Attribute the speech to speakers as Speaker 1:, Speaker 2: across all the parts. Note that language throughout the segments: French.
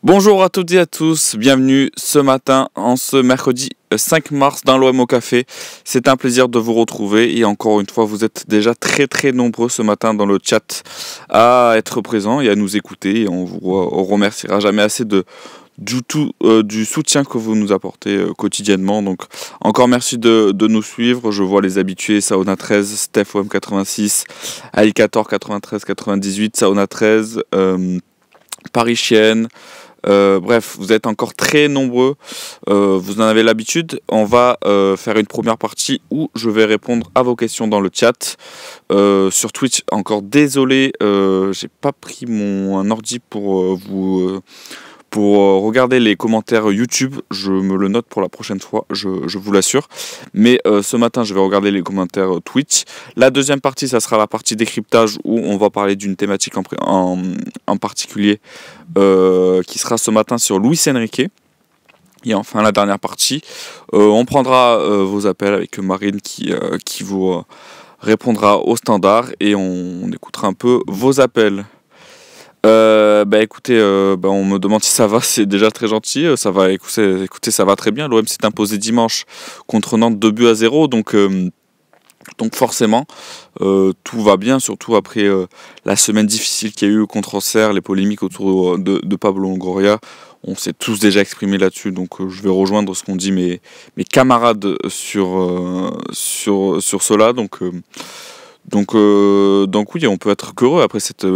Speaker 1: Bonjour à toutes et à tous, bienvenue ce matin en ce mercredi 5 mars dans l'OM au café. C'est un plaisir de vous retrouver et encore une fois vous êtes déjà très nombreux ce matin dans le chat à être présents et à nous écouter et on vous remerciera jamais assez du soutien que vous nous apportez quotidiennement. Donc encore merci de nous suivre. Je vois les habitués: Sauna 13, Steph OM86, Alcator 93 98, Sauna 13, Paris Chienne. Bref, vous êtes encore très nombreux, vous en avez l'habitude. On va faire une première partie où je vais répondre à vos questions dans le chat. Sur Twitch, encore désolé, j'ai pas pris un ordi pour regarder les commentaires YouTube. Je me le note pour la prochaine fois, je vous l'assure. Mais ce matin, je vais regarder les commentaires Twitch. La deuxième partie, ça sera la partie décryptage où on va parler d'une thématique en particulier qui sera ce matin sur Luis Enrique. Et enfin, la dernière partie, on prendra vos appels avec Marine qui vous répondra au standard et on écoutera un peu vos appels. Écoutez, on me demande si ça va, c'est déjà très gentil. Ça va, écoutez, ça va très bien. L'OM s'est imposé dimanche contre Nantes 2-0, donc forcément tout va bien, surtout après la semaine difficile qu'il y a eu contre Auxerre, les polémiques autour de Pablo Longoria. On s'est tous déjà exprimés là-dessus, donc je vais rejoindre ce qu'ont dit mes camarades sur cela. Donc oui, on peut être qu'heureux après cette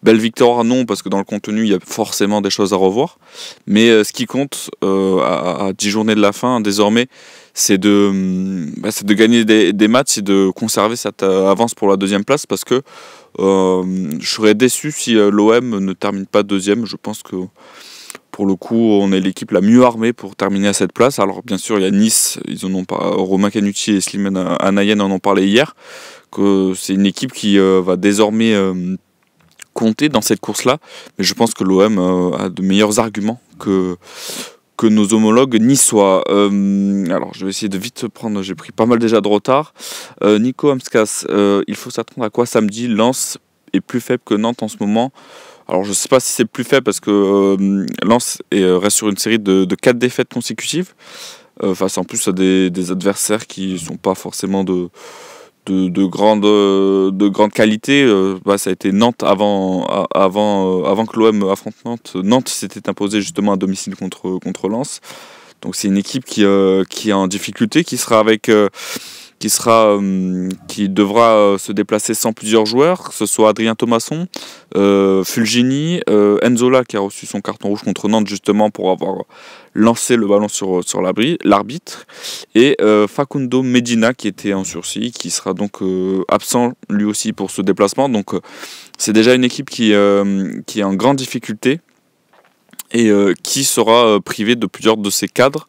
Speaker 1: belle victoire. Non, parce que dans le contenu, il y a forcément des choses à revoir. Mais ce qui compte à 10 journées de la fin, désormais, c'est de gagner des matchs et de conserver cette avance pour la deuxième place. Parce que je serais déçu si l'OM ne termine pas deuxième. Je pense que pour le coup, on est l'équipe la mieux armée pour terminer à cette place. Alors bien sûr, il y a Nice, ils en ont pas. Romain Canucci et Slimane Anayen en ont parlé hier. Que c'est une équipe qui va désormais compter dans cette course-là. Mais je pense que l'OM a de meilleurs arguments que nos homologues niçois. Alors, je vais essayer de vite prendre. J'ai pris pas mal déjà de retard. Nico Amskas, il faut s'attendre à quoi samedi? Lens est plus faible que Nantes en ce moment. Alors, je ne sais pas si c'est plus faible parce que Lens reste sur une série de 4 défaites consécutives. Face en plus à des adversaires qui ne sont pas forcément de grande qualité. Ça a été Nantes avant que l'OM affronte Nantes. Nantes s'était imposé justement à domicile contre Lens. Donc c'est une équipe qui est en difficulté, qui devra se déplacer sans plusieurs joueurs, que ce soit Adrien Thomasson, Fulgini, Enzola qui a reçu son carton rouge contre Nantes justement pour avoir lancé le ballon sur l'arbitre, et Facundo Medina qui était en sursis, qui sera donc absent lui aussi pour ce déplacement. Donc c'est déjà une équipe qui est en grande difficulté et qui sera privée de plusieurs de ses cadres.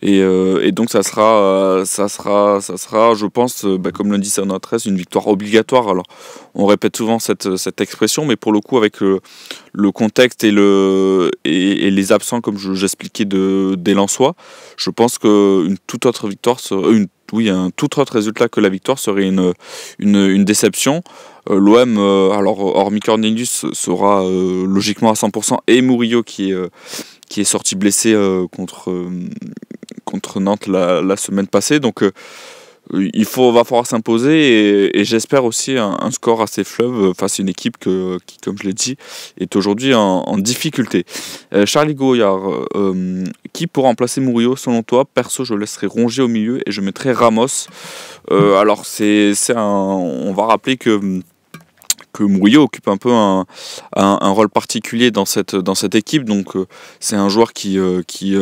Speaker 1: Et donc ça sera, je pense, comme le dit Sauna 13, une victoire obligatoire. Alors on répète souvent cette expression, mais pour le coup avec le contexte et les absents, comme j'expliquais des Lensois, je pense qu'une toute autre victoire un tout autre résultat que la victoire serait une déception. L'OM, alors hormis Cornelius, sera logiquement à 100%, et Murillo qui est sorti blessé contre Nantes la semaine passée. Donc va falloir s'imposer, et j'espère aussi un score assez fleuve face à une équipe qui, comme je l'ai dit, est aujourd'hui en difficulté. Charlie Goyard, qui pour remplacer Murillo selon toi? Perso, je laisserai Rongier au milieu et je mettrai Ramos. Alors on va rappeler que Murillo occupe un peu un rôle particulier dans cette équipe. Donc c'est un joueur qui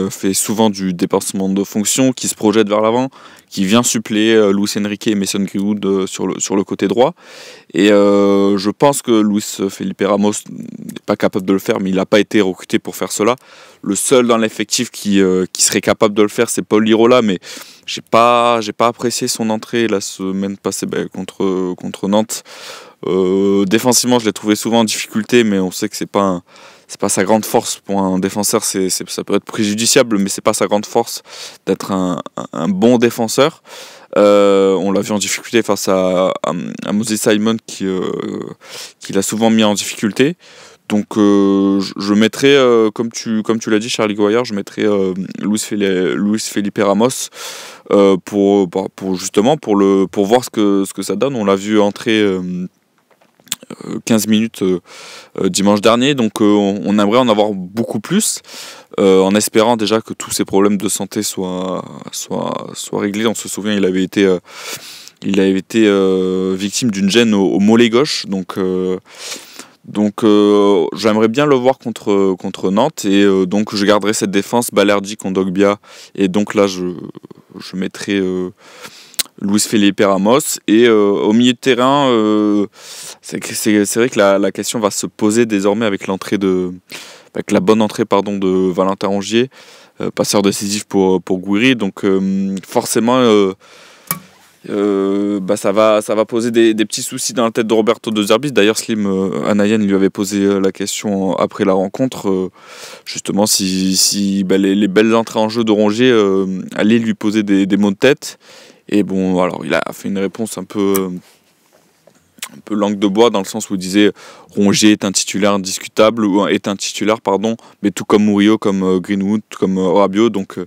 Speaker 1: fait souvent du dépassement de fonction, qui se projette vers l'avant, qui vient suppléer Luis Enrique et Mason Greenwood sur le côté droit. Et je pense que Luis Felipe Ramos n'est pas capable de le faire, mais il n'a pas été recruté pour faire cela. Le seul dans l'effectif qui serait capable de le faire, c'est Paul Lirola, mais j'ai pas apprécié son entrée la semaine passée contre Nantes. Défensivement, je l'ai trouvé souvent en difficulté, mais on sait que c'est pas sa grande force. Pour un défenseur, ça peut être préjudiciable, mais c'est pas sa grande force d'être un bon défenseur. On on l'a vu en difficulté face à Moses Simon qui l'a souvent mis en difficulté. Donc je mettrais, comme tu l'as dit, Charlie Guayar, je mettrais Luis Felipe Ramos pour justement pour voir ce que ça donne. On l'a vu entrer 15 minutes dimanche dernier, donc on aimerait en avoir beaucoup plus, en espérant déjà que tous ces problèmes de santé soient réglés. On se souvient, il avait été victime d'une gêne au mollet gauche, donc j'aimerais bien le voir contre Nantes, et donc je garderai cette défense Balerdi, Kondogbia, et donc là je mettrai Luis Felipe Ramos, et au milieu de terrain c'est vrai que la question va se poser désormais avec la bonne entrée de Valentin Rongier, passeur décisif pour Gouiri, donc forcément ça va poser des petits soucis dans la tête de Roberto De Zerbi. D'ailleurs, Slim Anayan lui avait posé la question après la rencontre, justement si les belles entrées en jeu de Rongier allaient lui poser des maux de tête. Et bon, alors il a fait une réponse un peu langue de bois, dans le sens où il disait Rongier est un titulaire indiscutable, mais tout comme Murillo, comme Greenwood, comme Rabiot, donc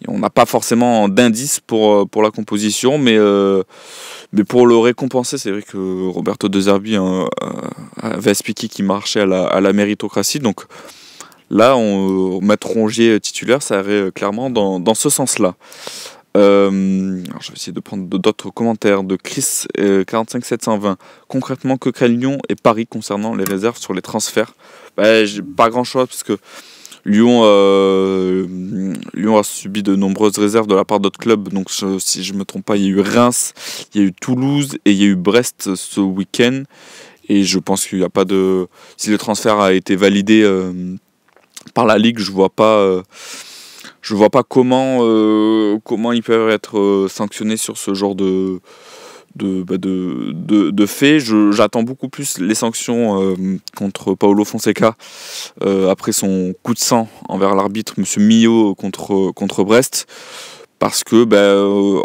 Speaker 1: on n'a pas forcément d'indice pour la composition, mais pour le récompenser, c'est vrai que Roberto De Zerbi avait expliqué qu'il marchait à la méritocratie, donc là, mettre Rongier titulaire, ça irait clairement dans ce sens-là. Alors je vais essayer de prendre d'autres commentaires de Chris 45720. Concrètement, que craignent Lyon et Paris concernant les réserves sur les transferts? J'ai pas grand chose, parce que Lyon a subi de nombreuses réserves de la part d'autres clubs. Donc si je me trompe pas, il y a eu Reims, il y a eu Toulouse et il y a eu Brest ce week-end. Et je pense qu'il n'y a pas de... Si le transfert a été validé par la Ligue, je vois pas comment ils peuvent être sanctionnés sur ce genre de fait. J'attends beaucoup plus les sanctions contre Paulo Fonseca après son coup de sang envers l'arbitre Monsieur Millot contre Brest, parce que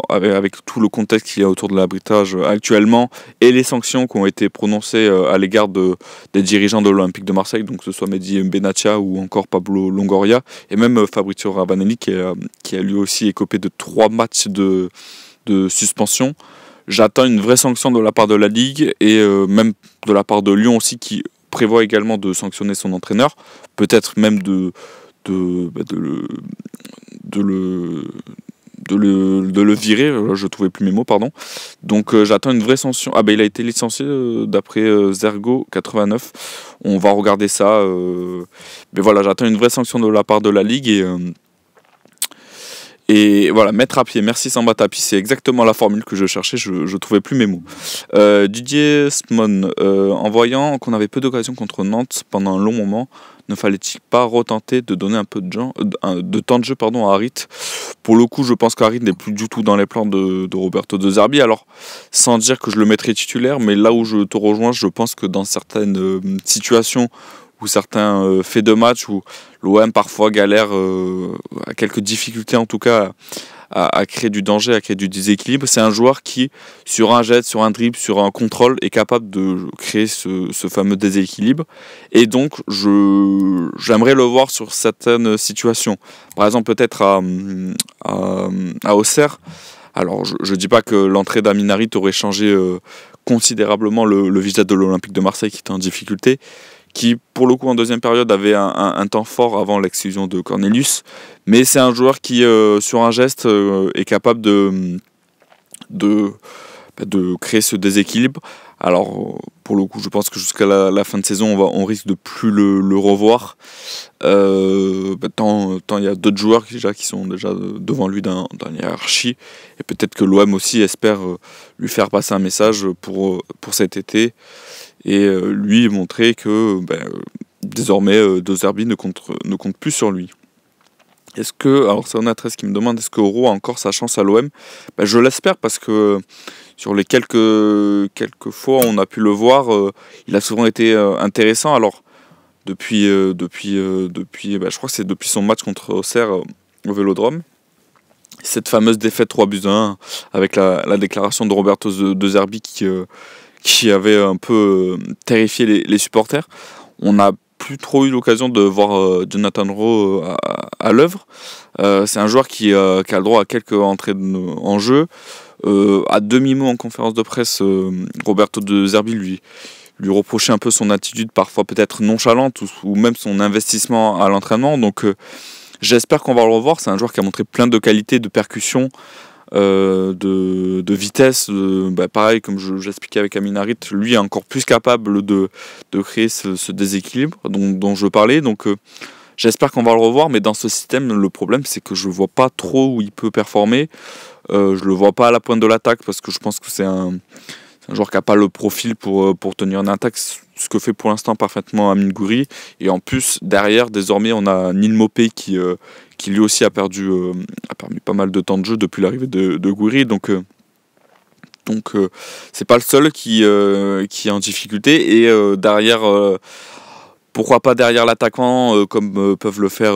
Speaker 1: avec tout le contexte qu'il y a autour de l'arbitrage actuellement et les sanctions qui ont été prononcées à l'égard des dirigeants de l'Olympique de Marseille, donc que ce soit Mehdi Benatia ou encore Pablo Longoria, et même Fabrizio Ravanelli qui a lui aussi écopé de 3 matchs de suspension. J'attends une vraie sanction de la part de la Ligue, et même de la part de Lyon aussi, qui prévoit également de sanctionner son entraîneur, peut-être même de le virer. Là, je trouvais plus mes mots, pardon. Donc j'attends une vraie sanction. Il a été licencié d'après Zergo89. On va regarder ça. Mais voilà, j'attends une vraie sanction de la part de la Ligue, et voilà, mettre à pied. Merci Samba Tapi, c'est exactement la formule que je cherchais, je trouvais plus mes mots. Didier Smon, en voyant qu'on avait peu d'occasions contre Nantes pendant un long moment, ne fallait-il pas retenter de donner un peu de temps de jeu à Harit? Pour le coup, je pense qu'Harit n'est plus du tout dans les plans de Roberto De Zerbi. Alors, sans dire que je le mettrais titulaire, mais là où je te rejoins, je pense que dans certaines situations ou certains faits de match où l'OM parfois galère, a quelques difficultés en tout cas à créer du danger, à créer du déséquilibre, c'est un joueur qui, sur un jet, sur un dribble, sur un contrôle, est capable de créer ce fameux déséquilibre. Et donc j'aimerais le voir sur certaines situations. Par exemple, peut-être à Auxerre. Alors je dis pas que l'entrée d'Amin Harit aurait changé considérablement le visage de l'Olympique de Marseille, qui était en difficulté, qui pour le coup en deuxième période avait un temps fort avant l'exclusion de Cornelius, mais c'est un joueur qui sur un geste est capable de créer ce déséquilibre. Alors pour le coup, je pense que jusqu'à la fin de saison on risque de plus le revoir, tant il y a d'autres joueurs qui sont déjà devant lui dans la hiérarchie, et peut-être que l'OM aussi espère lui faire passer un message pour cet été, et lui montrer que désormais De Zerbi ne compte plus sur lui. Alors c'est Onatress qui me demande, est-ce que Oro a encore sa chance à l'OM? Je l'espère, parce que sur les quelques fois où on a pu le voir, il a souvent été intéressant. Alors depuis je crois que c'est depuis son match contre Auxerre au Vélodrome, cette fameuse défaite 3-1 avec la déclaration de Roberto De Zerbi qui avait un peu terrifié les supporters. On n'a plus trop eu l'occasion de voir Jonathan Rowe à l'œuvre. C'est un joueur qui a le droit à quelques entrées en jeu. À demi-mot en conférence de presse, Roberto De Zerbi lui reprochait un peu son attitude parfois peut-être nonchalante ou même son investissement à l'entraînement. Donc j'espère qu'on va le revoir. C'est un joueur qui a montré plein de qualités, de percussion, de vitesse. Pareil, comme j'expliquais avec Amin Harit, lui est encore plus capable de créer ce déséquilibre dont je parlais. Donc j'espère qu'on va le revoir, mais dans ce système, le problème c'est que je ne vois pas trop où il peut performer. Je ne le vois pas à la pointe de l'attaque parce que je pense que c'est un joueur qui n'a pas le profil pour tenir une attaque, ce que fait pour l'instant parfaitement Amine Gouiri. Et en plus, derrière, désormais, on a Neal Maupay qui lui aussi a perdu pas mal de temps de jeu depuis l'arrivée de Gouiri. Donc c'est pas le seul qui est en difficulté. Et derrière, pourquoi pas derrière l'attaquant, comme peuvent le faire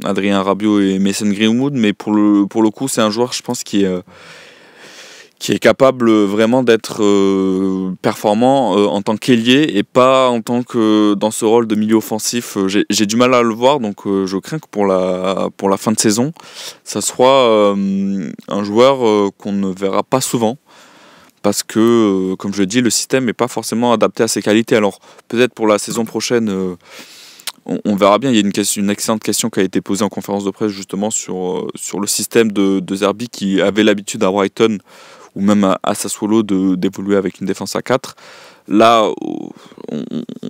Speaker 1: Adrien Rabiot et Mason Greenwood. Mais pour le coup, c'est un joueur, je pense, qui est capable vraiment d'être performant en tant qu'ailier et pas en tant que dans ce rôle de milieu offensif. J'ai du mal à le voir, donc je crains que pour la fin de saison, ça soit un joueur qu'on ne verra pas souvent. Parce que, comme je le dis, le système n'est pas forcément adapté à ses qualités. Alors peut-être pour la saison prochaine, on verra bien. Il y a une excellente question qui a été posée en conférence de presse justement sur le système de Zerbi qui avait l'habitude à Brighton ou même à Sassuolo d'évoluer avec une défense à 4. Là,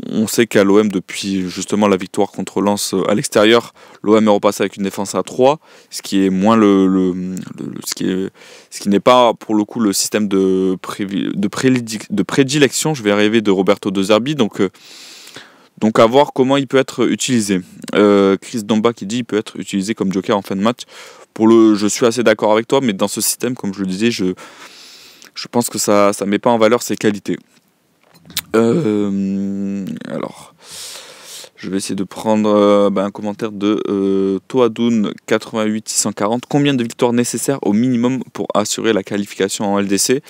Speaker 1: on sait qu'à l'OM, depuis justement la victoire contre Lens à l'extérieur, l'OM est repassé avec une défense à 3, ce qui est moins ce qui n'est pas pour le coup le système de prédilection, je vais arriver, de Roberto De Zerbi. Donc à voir comment il peut être utilisé. Chris Domba qui dit qu'il peut être utilisé comme joker en fin de match. Je suis assez d'accord avec toi, mais dans ce système, comme je le disais, je pense que ça ne met pas en valeur ses qualités. Alors, je vais essayer de prendre un commentaire de Toadoun 88-640. Combien de victoires nécessaires au minimum pour assurer la qualification en LDC?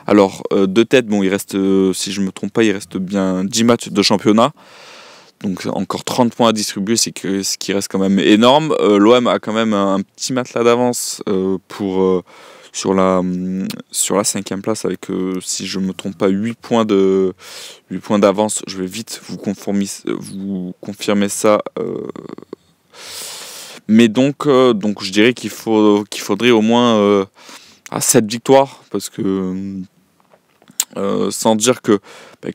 Speaker 1: Alors, de tête, il reste, si je ne me trompe pas, il reste bien 10 matchs de championnat. Donc encore 30 points à distribuer, ce qui reste quand même énorme. L'OM a quand même un petit matelas d'avance sur la 5e place avec, si je ne me trompe pas, 8 points d'avance. Je vais vite vous confirmer ça. Mais donc je dirais qu'il faudrait au moins à 7 victoires, parce que sans dire que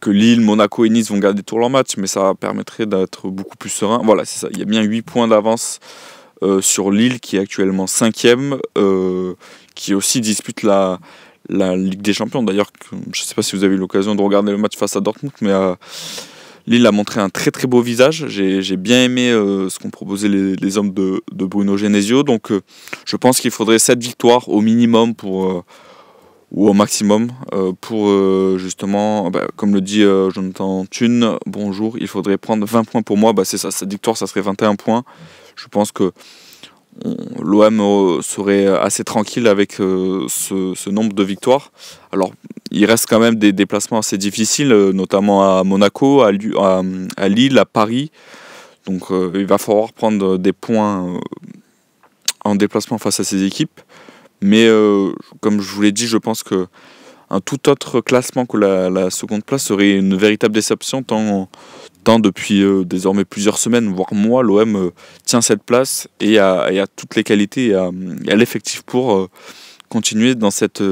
Speaker 1: Lille, Monaco et Nice vont garder tout leur match, mais ça permettrait d'être beaucoup plus serein. Voilà, c'est ça. Il y a bien 8 points d'avance sur Lille, qui est actuellement 5e, qui aussi dispute la Ligue des Champions. D'ailleurs, je ne sais pas si vous avez eu l'occasion de regarder le match face à Dortmund, mais Lille a montré un très très beau visage. J'ai bien aimé ce qu'ont proposé les hommes de Bruno Genesio. Donc je pense qu'il faudrait 7 victoires au minimum ou au maximum pour justement, comme le dit Jonathan Thune, bonjour, il faudrait prendre 20 points pour moi. C'est ça, cette victoire, ça serait 21 points. Je pense que l'OM serait assez tranquille avec ce nombre de victoires. Alors, il reste quand même des déplacements assez difficiles, notamment à Monaco, à Lille, à Paris. Donc, il va falloir prendre des points en déplacement face à ces équipes. Mais comme je vous l'ai dit, je pense que un tout autre classement que la seconde place serait une véritable déception, tant depuis désormais plusieurs semaines, voire mois, l'OM tient cette place et a toutes les qualités et a l'effectif pour continuer dans cette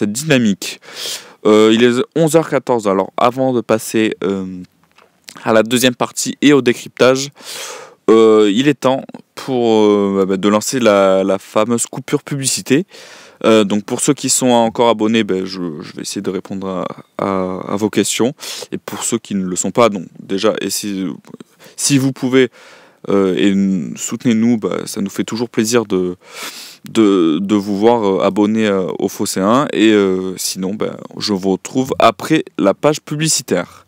Speaker 1: dynamique. Il est 11h14, alors avant de passer à la deuxième partie et au décryptage, il est temps de lancer la fameuse coupure publicité. Donc pour ceux qui sont encore abonnés, je vais essayer de répondre à vos questions. Et pour ceux qui ne le sont pas, donc déjà, si vous pouvez et soutenez-nous, ça nous fait toujours plaisir de vous voir abonnés au Fossé 1. Et sinon, je vous retrouve après la page publicitaire.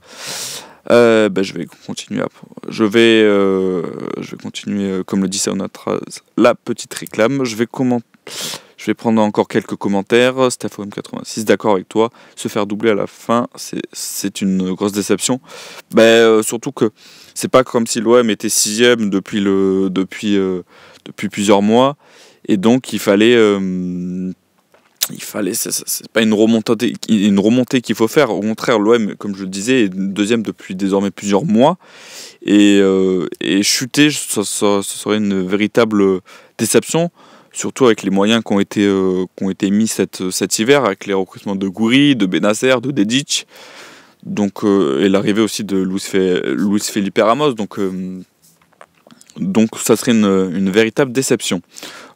Speaker 1: Je vais continuer. Je vais continuer, comme le dit Saunatraz, la petite réclame. Je Je vais prendre encore quelques commentaires. StephoM86, d'accord avec toi. Se faire doubler à la fin, c'est une grosse déception. Surtout que c'est pas comme si l'OM était 6e depuis plusieurs mois. Et donc il fallait c'est pas une remontée qu'il faut faire. Au contraire, l'OM, comme je le disais, est 2e depuis désormais plusieurs mois. Et chuter, ce serait une véritable déception, surtout avec les moyens qui ont été mis cet hiver, avec les recrutements de Gouiri, de Bennacer, de Dedic, et l'arrivée aussi de Luis Felipe Ramos. Donc ça serait une véritable déception.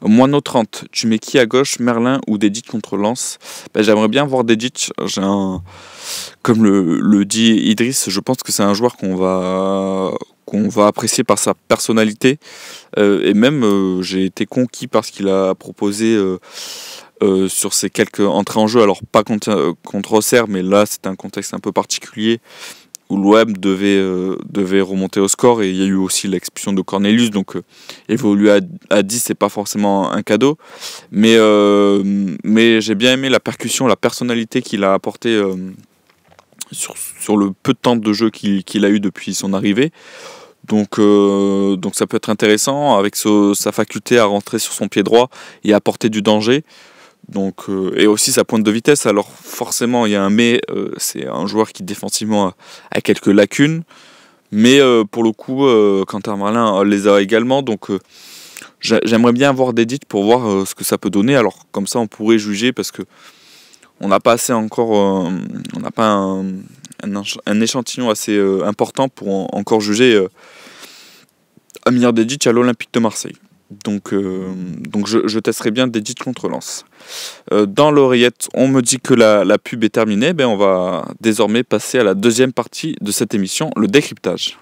Speaker 1: Moineau 30, tu mets qui à gauche, Merlin ou Dedic contre Lens? J'aimerais bien voir Dedic. Comme le dit Idriss, je pense que c'est un joueur qu'on va apprécier par sa personnalité. Et même j'ai été conquis par ce qu'il a proposé sur ses quelques entrées en jeu. Alors pas contre Auxerre, mais là c'est un contexte un peu particulier, où l'OM devait remonter au score, et il y a eu aussi l'expulsion de Cornelius, donc évoluer à 10, c'est pas forcément un cadeau, mais j'ai bien aimé la percussion, la personnalité qu'il a apporté sur le peu de temps de jeu qu'il a eu depuis son arrivée. Donc ça peut être intéressant, avec sa faculté à rentrer sur son pied droit et à apporter du danger. Et aussi sa pointe de vitesse. Alors forcément il y a un mais, c'est un joueur qui défensivement a quelques lacunes, mais pour le coup Quentin Merlin les a également, donc j'aimerais bien avoir Dedic pour voir ce que ça peut donner. Alors comme ça on pourrait juger, parce que on n'a pas assez encore, on n'a pas un échantillon assez important pour encore juger Amir Dedic à l'Olympique de Marseille. Donc je testerai bien Dedic contre Lens. Dans l'oreillette, on me dit que la pub est terminée. On va désormais passer à la deuxième partie de cette émission, le décryptage.